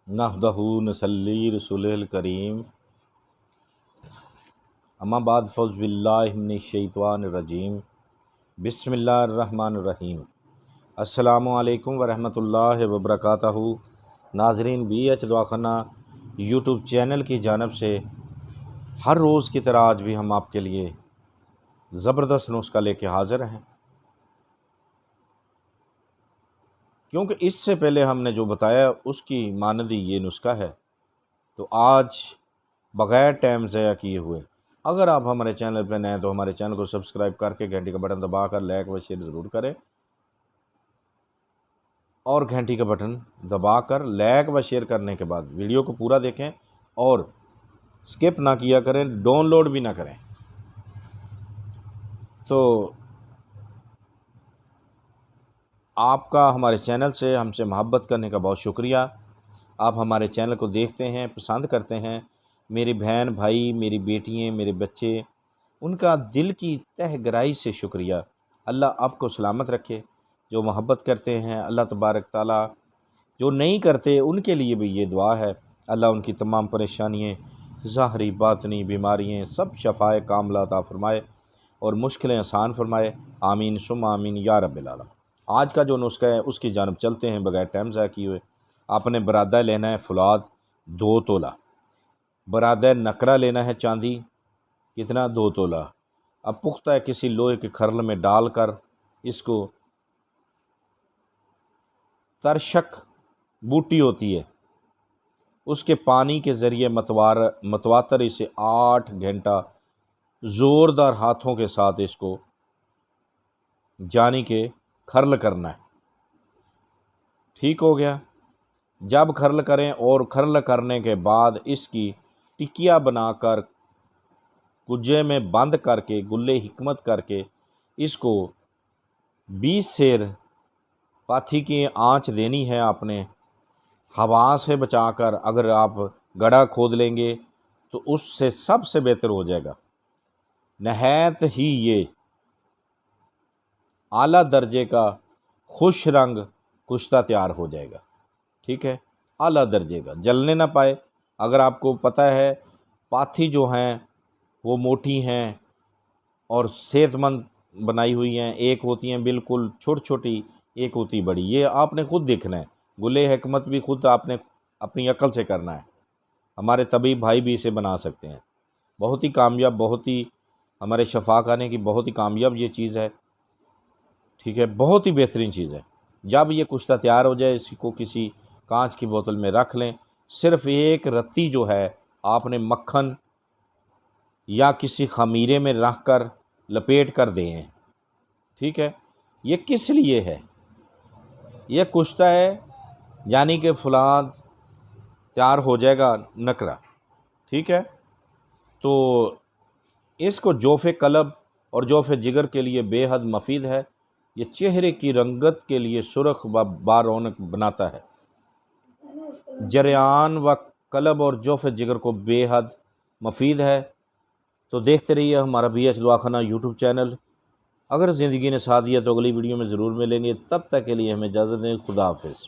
नहदहू नसल्ली रसूलिल करीम अम्मा बाद फ़ौज़ बिल्लाहि मिनश्शैतानिर रजीम बिस्मिल्लाहिर्रहमानिर्रहीम। अस्सलामु अलैकुम वरहमतुल्लाहि वबरकातहू। नाज़रीन, BH दवाख़ाना यूट्यूब चैनल की जानिब से हर रोज़ की तरह आज भी हम आपके लिए ज़बरदस्त नुस्खा लेके हाज़िर हैं, क्योंकि इससे पहले हमने जो बताया उसकी मानदी ये नुस्खा है। तो आज बग़ैर टाइम ज़ाया किए हुए, अगर आप हमारे चैनल पर नए हैं तो हमारे चैनल को सब्सक्राइब करके घंटी का बटन दबाकर लाइक व शेयर ज़रूर करें, और घंटी का बटन दबाकर लाइक व शेयर करने के बाद वीडियो को पूरा देखें और स्किप ना किया करें, डाउनलोड भी ना करें। तो आपका हमारे चैनल से हमसे मोहब्बत करने का बहुत शुक्रिया। आप हमारे चैनल को देखते हैं, पसंद करते हैं। मेरी बहन भाई, मेरी बेटियाँ, मेरे बच्चे, उनका दिल की तह गहराई से शुक्रिया। अल्लाह आपको सलामत रखे। जो मोहब्बत करते हैं अल्लाह तबारक ताला, जो नहीं करते उनके लिए भी ये दुआ है, अल्लाह उनकी तमाम परेशानियाँ, ज़ाहरी बातनी बीमारियाँ सब शफ़ाए कामिला अता फ़रमाए और मुश्किलें आसान फरमाए। आमीन सुम्मा आमीन या रब्बिल आलमीन। आज का जो नुस्खा है उसकी जानिब चलते हैं बगैर टाइम ज़ाया किए हुए। आपने बरादा लेना है फुलाद 2 तोला, बरादा नकरा लेना है चांदी, कितना 2 तोला। अब पुख्ता है किसी लोहे के खरल में डालकर इसको, तरशक बूटी होती है उसके पानी के ज़रिए मतवातर इसे 8 घंटा ज़ोरदार हाथों के साथ इसको जानी के खरल करना है। ठीक हो गया। जब खरल करें और खरल करने के बाद इसकी टिकिया बनाकर कुजे में बंद करके गुल्ले हिकमत करके इसको 20 सेर पाथी की आंच देनी है आपने, हवा से बचाकर। अगर आप गड्ढा खोद लेंगे तो उससे सबसे बेहतर हो जाएगा। नहायत ही ये आला दर्जे का खुश रंग कुश्ता तैयार हो जाएगा। ठीक है, आला दर्जे का, जलने ना पाए। अगर आपको पता है पाथी जो हैं वो मोटी हैं और सेहतमंद बनाई हुई हैं, एक होती हैं बिल्कुल छोटी छोटी, एक होती बड़ी, ये आपने खुद देखना है। गुले हिकमत भी खुद आपने अपनी अकल से करना है। हमारे तबीब भाई भी इसे बना सकते हैं। बहुत ही कामयाब, बहुत ही हमारे शफा खाने की बहुत ही कामयाब ये चीज़ है। ठीक है, बहुत ही बेहतरीन चीज़ है। जब ये कुश्ता तैयार हो जाए इसको किसी कांच की बोतल में रख लें। सिर्फ़ एक रत्ती जो है आपने मक्खन या किसी खमीरे में रख कर लपेट कर दें। ठीक है, ये किस लिए है? ये कुश्ता है यानी कि फुलाद तैयार हो जाएगा नकरा। ठीक है, तो इसको जोफ़े कलब और जोफ़े जिगर के लिए बेहद मफीद है। ये चेहरे की रंगत के लिए सुर्ख व बारौनक बनाता है। जरियान व कलब और जोफ़े जिगर को बेहद मफीद है। तो देखते रहिए हमारा BH दवाख़ाना यूट्यूब चैनल। अगर ज़िंदगी ने साथ दिया तो अगली वीडियो में ज़रूर मिलेंगे। तब तक के लिए हमें इजाज़त दें। खुदा हाफ़िज़।